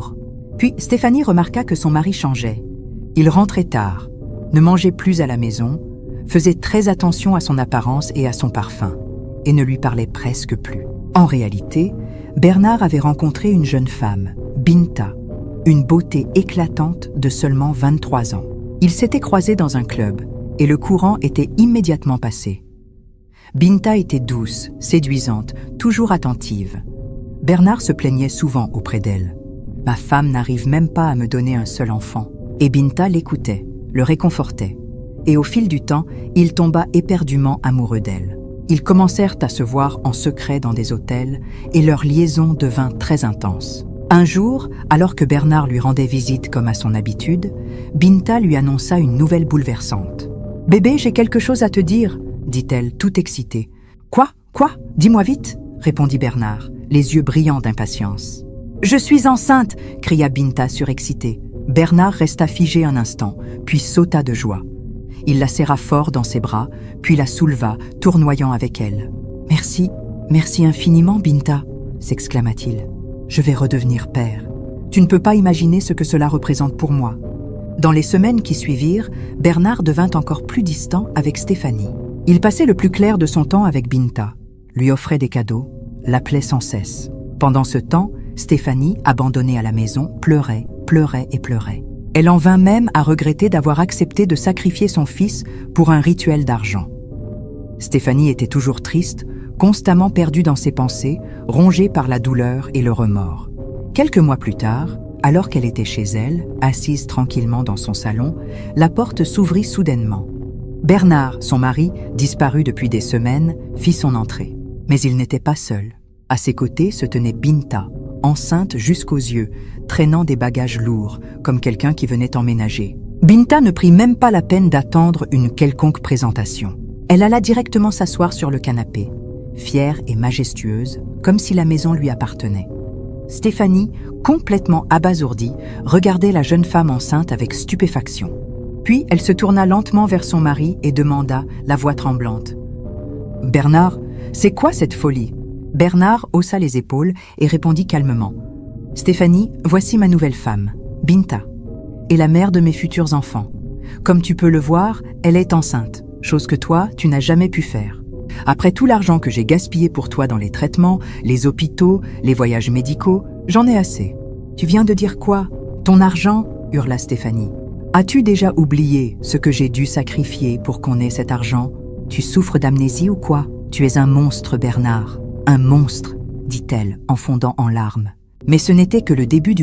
jours. Puis Stéphanie remarqua que son mari changeait. Il rentrait tard, ne mangeait plus à la maison, faisait très attention à son apparence et à son parfum, et ne lui parlait presque plus. En réalité, Bernard avait rencontré une jeune femme, Binta, une beauté éclatante de seulement 23 ans. Ils s'étaient croisés dans un club, et le courant était immédiatement passé. Binta était douce, séduisante, toujours attentive. Bernard se plaignait souvent auprès d'elle. « Ma femme n'arrive même pas à me donner un seul enfant. » Et Binta l'écoutait, le réconfortait. Et au fil du temps, il tomba éperdument amoureux d'elle. Ils commencèrent à se voir en secret dans des hôtels et leur liaison devint très intense. Un jour, alors que Bernard lui rendait visite comme à son habitude, Binta lui annonça une nouvelle bouleversante. « Bébé, j'ai quelque chose à te dire », dit-elle, tout excitée. « Quoi ? Dis-moi vite », répondit Bernard, les yeux brillants d'impatience. « Je suis enceinte !» cria Binta surexcitée. Bernard resta figé un instant, puis sauta de joie. Il la serra fort dans ses bras, puis la souleva, tournoyant avec elle. « Merci infiniment, Binta !» s'exclama-t-il. « Je vais redevenir père. Tu ne peux pas imaginer ce que cela représente pour moi. » Dans les semaines qui suivirent, Bernard devint encore plus distant avec Stéphanie. Il passait le plus clair de son temps avec Binta, lui offrait des cadeaux, l'appelait sans cesse. Pendant ce temps, Stéphanie, abandonnée à la maison, pleurait. Elle en vint même à regretter d'avoir accepté de sacrifier son fils pour un rituel d'argent. Stéphanie était toujours triste, constamment perdue dans ses pensées, rongée par la douleur et le remords. Quelques mois plus tard, alors qu'elle était chez elle, assise tranquillement dans son salon, la porte s'ouvrit soudainement. Bernard, son mari, disparu depuis des semaines, fit son entrée. Mais il n'était pas seul. À ses côtés se tenait Binta, enceinte jusqu'aux yeux, traînant des bagages lourds, comme quelqu'un qui venait emménager. Binta ne prit même pas la peine d'attendre une quelconque présentation. Elle alla directement s'asseoir sur le canapé, fière et majestueuse, comme si la maison lui appartenait. Stéphanie, complètement abasourdie, regardait la jeune femme enceinte avec stupéfaction. Puis elle se tourna lentement vers son mari et demanda, la voix tremblante. « Bernard, c'est quoi cette folie ?» Bernard haussa les épaules et répondit calmement. « Stéphanie, voici ma nouvelle femme, Binta, et la mère de mes futurs enfants. Comme tu peux le voir, elle est enceinte, chose que toi, tu n'as jamais pu faire. Après tout l'argent que j'ai gaspillé pour toi dans les traitements, les hôpitaux, les voyages médicaux, j'en ai assez. »« Tu viens de dire quoi ? Ton argent ?» hurla Stéphanie. « As-tu déjà oublié ce que j'ai dû sacrifier pour qu'on ait cet argent ? Tu souffres d'amnésie ou quoi ? Tu es un monstre, Bernard. Un monstre, dit-elle en fondant en larmes. Mais ce n'était que le début du